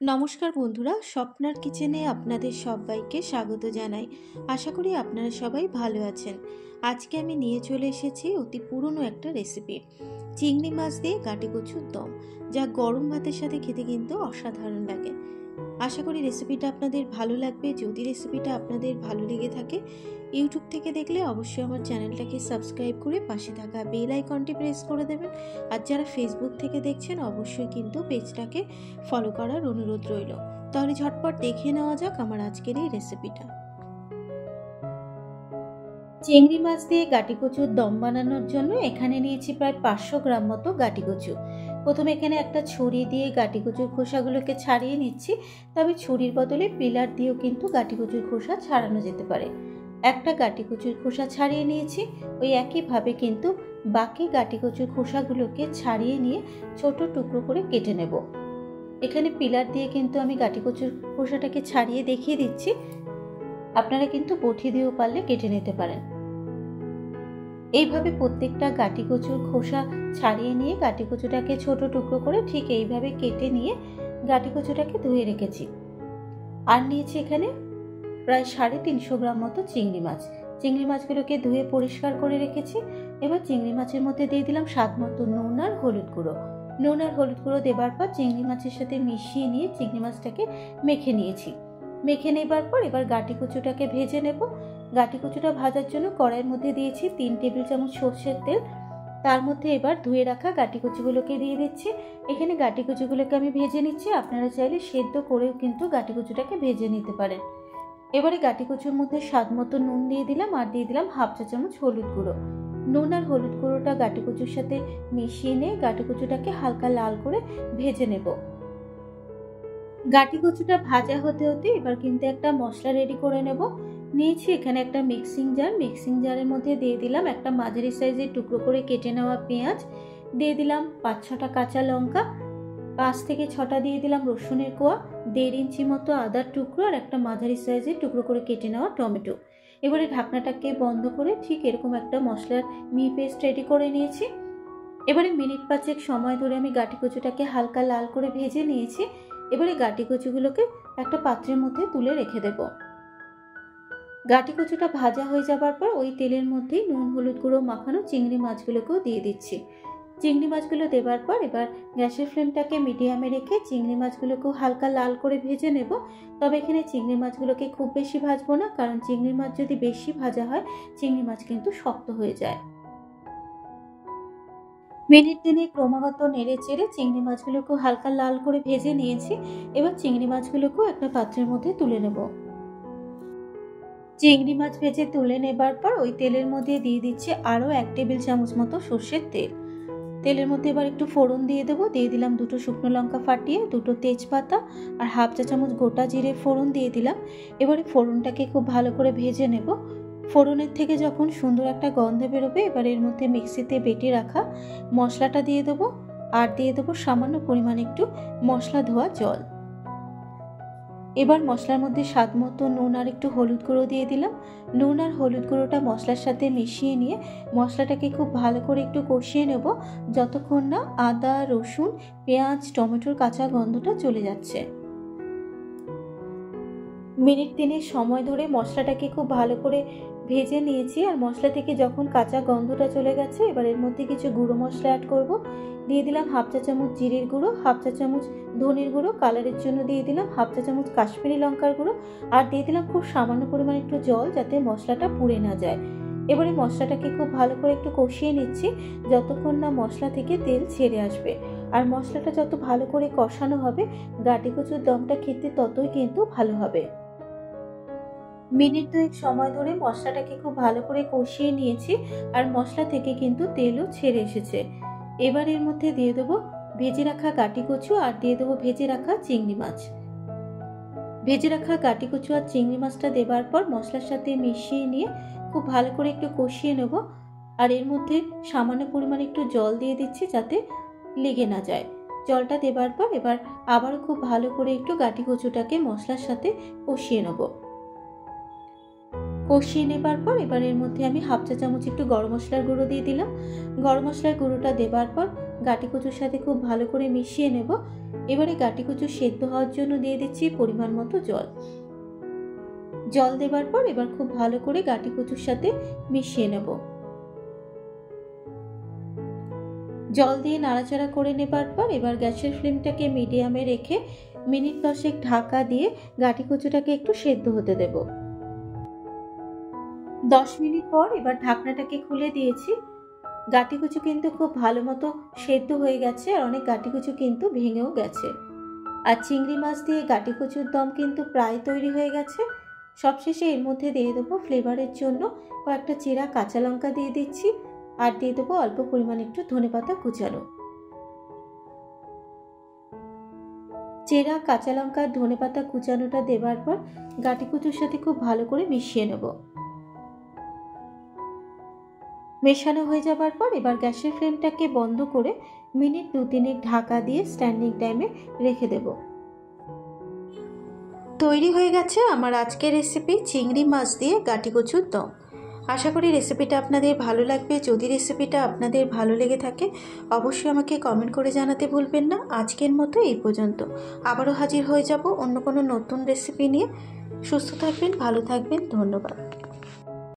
নমস্কার বন্ধুরা, স্বপ্নার কিচেনে আপনাদের সবাইকে স্বাগত জানাই। আশা করি আপনারা সবাই ভালো আছেন। আজকে আমি নিয়ে চলে এসেছি অতি পুরনো একটা রেসিপি, চিংড়ি মাছ দিয়ে গাটি কচুর দম, যা গরম ভাতের সাথে খেতে কিন্তু অসাধারণ লাগে। আশা করি রেসিপিটা আপনাদের ভালো লাগবে। যদি রেসিপিটা আপনাদের ভালো লেগে থাকে, ইউটিউব থেকে দেখলে অবশ্যই আমার চ্যানেলটাকে সাবস্ক্রাইব করে পাশে থাকা বেল আইকনটি প্রেস করে দেবেন। আর যারা ফেসবুক থেকে দেখছেন, অবশ্যই কিন্তু পেজটাকে ফলো করার অনুরোধ রইল। তাহলে ঝটপট দেখে নেওয়া যাক আমার আজকের এই রেসিপিটা। চিংড়ি মাছ দিয়ে গাটি কচুর দম বানানোর জন্য এখানে নিয়েছি প্রায় 500 গ্রাম মতো গাটি কচু। প্রথমে এখানে একটা ছুরি দিয়ে গাটি কচুর খোসাগুলোকে ছাড়িয়ে নিচ্ছি। তবে ছুরির বদলে পিলার দিয়েও কিন্তু গাটি কচুর খোসা ছাড়ানো যেতে পারে। একটা গাটি কচুর খোসা ছাড়িয়ে নিয়েছি। ওই একইভাবে কিন্তু বাকি গাটি কচুর খোসাগুলোকে ছাড়িয়ে নিয়ে ছোট টুকরো করে কেটে নেব। এখানে পিলার দিয়ে কিন্তু আমি গাটি কচুর খোসাটাকে ছাড়িয়ে দেখিয়ে দিচ্ছি। আপনারা কিন্তু বটি দিয়েও পারলে কেটে নিতে পারেন। এইভাবে প্রত্যেকটা গাটি কচুর খোসা ছাড়িয়ে নিয়ে গাটি কচুটাকে ছোট টুকরো করে ঠিক এইভাবে কেটে নিয়ে গাটি কচুটাকে ধুয়ে রেখেছি। আর নিয়েছি এখানে প্রায় 350 গ্রাম মতো চিংড়ি মাছ। চিংড়ি মাছগুলোকে ধুয়ে পরিষ্কার করে রেখেছি। এবার চিংড়ি মাছের মধ্যে দিয়ে দিলাম স্বাদ মতো নুন আর হলুদ গুঁড়ো। নুন আর হলুদ গুঁড়ো দেবার পর চিংড়ি মাছের সাথে মিশিয়ে নিয়ে চিংড়ি মাছটাকে মেখে নিয়েছি। মেখে নেবার পর এবার গাটি কচুটাকে ভেজে নেব। গাটি কচুটা ভাজার জন্য কড়াইয়ের মধ্যে দিয়েছি 3 টেবিল চামচ সর্ষের তেল। তার মধ্যে এবার ধুয়ে রাখা গাটি কচুগুলোকে দিয়ে দিচ্ছি। এখানে গাটি কচুগুলোকে আমি ভেজে নিচ্ছি। আপনারা চাইলে সেদ্ধ করেও কিন্তু গাটি কচুটাকে ভেজে নিতে পারেন। এবারে গাটি কচুর মধ্যে স্বাদ মতো নুন দিয়ে দিলাম আর দিয়ে দিলাম 1/2 চা চামচ হলুদ গুঁড়ো। নুন আর হলুদ গুঁড়োটা গাটি কচুর সাথে মিশিয়ে নিয়ে গাটি কচুটাকে হালকা লাল করে ভেজে নেব। গাটি কচুটা ভাজা হতে হতে এবার কিন্তু একটা মশলা রেডি করে নেব। নিয়েছি এখানে একটা মিক্সিং জার। মিক্সিং জারের মধ্যে দিয়ে দিলাম একটা মাঝারি সাইজের টুকরো করে কেটে নেওয়া পেঁয়াজ, দিয়ে দিলাম 5-6টা কাঁচা লঙ্কা, 5 থেকে 6টা দিয়ে দিলাম রসুনের কোয়া, 1.5 ইঞ্চি মতো আদার টুকরো আর একটা মাঝারি সাইজের টুকরো করে কেটে নেওয়া টমেটো। এবারে ঢাকনাটাকে বন্ধ করে ঠিক এরকম একটা মশলার পেস্ট রেডি করে নিয়েছি। এবারে মিনিট 5 সময় ধরে আমি গাটি কচুটাকে হালকা লাল করে ভেজে নিয়েছি। এবারে গাটি কচুগুলোকে একটা পাত্রের মধ্যে তুলে রেখে দেব। গাটি কচুটা ভাজা হয়ে যাবার পর ওই তেলের মধ্যেই নুন হলুদ গুঁড়ো মাখানো চিংড়ি মাছগুলোকেও দিয়ে দিচ্ছি। চিংড়ি মাছগুলো দেবার পর এবার গ্যাসের ফ্লেমটাকে মিডিয়ামে রেখে চিংড়ি মাছগুলোকেও হালকা লাল করে ভেজে নেব। তবে এখানে চিংড়ি মাছগুলোকে খুব বেশি ভাজবো না, কারণ চিংড়ি মাছ যদি বেশি ভাজা হয় চিংড়ি মাছ কিন্তু শক্ত হয়ে যায়। মিনিট 3 ক্রমাগত নেড়ে চেড়ে চিংড়ি মাছগুলোকেও হালকা লাল করে ভেজে নিয়েছি। এবার চিংড়ি মাছগুলোকেও একটা পাত্রের মধ্যে তুলে নেব। চিংড়ি মাছ ভেজে তুলে নেবার পর ওই তেলের মধ্যে দিয়ে দিচ্ছি আরও 1 টেবিল চামচ মতো সর্ষের তেল। তেলের মধ্যে এবার একটু ফোড়ন দিয়ে দেবো। দিয়ে দিলাম 2টো শুকনো লঙ্কা ফাটিয়ে, 2টো তেজপাতা আর 1/2 চা চামচ গোটা জিরে ফোড়ন দিয়ে দিলাম। এবারে ফোড়নটাকে খুব ভালো করে ভেজে নেব। ফোড়নের থেকে যখন সুন্দর একটা গন্ধ বেরোবে, এবার এর মধ্যে মিক্সিতে বেটে রাখা মশলাটা দিয়ে দেবো আর দিয়ে দেবো সামান্য পরিমাণে একটু মশলা ধোয়া জল। এবার মশলার মধ্যে স্বাদ মতো নুন আর একটু হলুদ গুঁড়ো দিয়ে দিলাম। নুন আর হলুদ গুঁড়োটা মশলার সাথে মিশিয়ে নিয়ে মশলাটাকে খুব ভালো করে একটু কষিয়ে নেব, যতক্ষণ না আদা রসুন পেঁয়াজ টমেটোর কাঁচা গন্ধটা চলে যাচ্ছে। মিনিট 3 সময় ধরে মশলাটাকে খুব ভালো করে ভেজে নিয়েছি। আর মশলা থেকে যখন কাঁচা গন্ধটা চলে গেছে, এবার এর মধ্যে কিছু গুঁড়ো মশলা অ্যাড করব। দিয়ে দিলাম 1/2 চা চামচ জিরের গুঁড়ো, 1/2 চা চামচ ধনের গুঁড়ো, কালারের জন্য দিয়ে দিলাম 1/2 চা চামচ কাশ্মীরি লঙ্কার গুঁড়ো আর দিয়ে দিলাম খুব সামান্য পরিমাণে একটু জল, যাতে মশলাটা পুড়ে না যায়। এবারে মশলাটাকে খুব ভালো করে একটু কষিয়ে নিচ্ছি, যতক্ষণ না মশলা থেকে তেল ছেড়ে আসবে। আর মশলাটা যত ভালো করে কষানো হবে, গাটি কচুর দমটা খেতে ততই কিন্তু ভালো হবে। মিনিট 2 সময় ধরে মশলাটাকে খুব ভালো করে কষিয়ে নিয়েছি আর মশলা থেকে কিন্তু তেলও ছেড়ে এসেছে। এবার এর মধ্যে দিয়ে দেবো ভেজে রাখা গাটি কচু আর দিয়ে দেবো ভেজে রাখা চিংড়ি মাছ। ভেজে রাখা গাটি কচু আর চিংড়ি মাছটা দেবার পর মশলার সাথে মিশিয়ে নিয়ে খুব ভালো করে একটু কষিয়ে নেব। আর এর মধ্যে সামান্য পরিমাণে একটু জল দিয়ে দিচ্ছি, যাতে লেগে না যায়। জলটা দেবার পর এবার আবারও খুব ভালো করে একটু গাটি কচুটাকে মশলার সাথে কষিয়ে নেব। কষিয়ে নেবার পর এবার এর মধ্যে আমি 1/2 চা চামচ একটু গরম মশলার গুঁড়ো দিয়ে দিলাম। গরম মশলার গুঁড়োটা দেবার পর গাটি কচুর সাথে খুব ভালো করে মিশিয়ে নেব। এবারে গাটি কচু সেদ্ধ হওয়ার জন্য দিয়ে দিচ্ছি পরিমাণ মতো জল। জল দেবার পর এবার খুব ভালো করে গাটি কচুর সাথে মিশিয়ে নেব। জল দিয়ে নাড়াচাড়া করে নেবার পর এবার গ্যাসের ফ্লেমটাকে মিডিয়ামে রেখে মিনিট 10 ঢাকা দিয়ে গাটি কচুটাকে একটু সেদ্ধ হতে দেব। 10 মিনিট পর এবার ঢাকনাটাকে খুলে দিয়েছি। গাটি কচু কিন্তু খুব ভালো মতো সেদ্ধ হয়ে গেছে আর অনেক গাটি কচু কিন্তু ভেঙেও গেছে। আর চিংড়ি মাছ দিয়ে গাটি কচুর দম কিন্তু প্রায় তৈরি হয়ে গেছে। সবশেষে এর মধ্যে দিয়ে দেবো ফ্লেভারের জন্য কয়েকটা চেরা কাঁচা লঙ্কা দিয়ে দিচ্ছি আর দিয়ে দেবো অল্প পরিমাণ একটু ধনেপাতা কুচানো। চেরা কাঁচা লঙ্কা আর ধনেপাতা কুচানোটা দেবার পর গাটি কচুর সাথে খুব ভালো করে মিশিয়ে নেব। মেশানো হয়ে যাবার পর এবার গ্যাসের ফ্লেমটাকে বন্ধ করে মিনিট 2-3 ঢাকা দিয়ে স্ট্যান্ডিং টাইমে রেখে দেব। তৈরি হয়ে গেছে আমার আজকের রেসিপি চিংড়ি মাছ দিয়ে গাটি কচুর দম। আশা করি রেসিপিটা আপনাদের ভালো লাগবে। যদি রেসিপিটা আপনাদের ভালো লেগে থাকে অবশ্যই আমাকে কমেন্ট করে জানাতে ভুলবেন না। আজকের মতো এই পর্যন্ত, আবারও হাজির হয়ে যাব অন্য কোনো নতুন রেসিপি নিয়ে। সুস্থ থাকবেন, ভালো থাকবেন, ধন্যবাদ।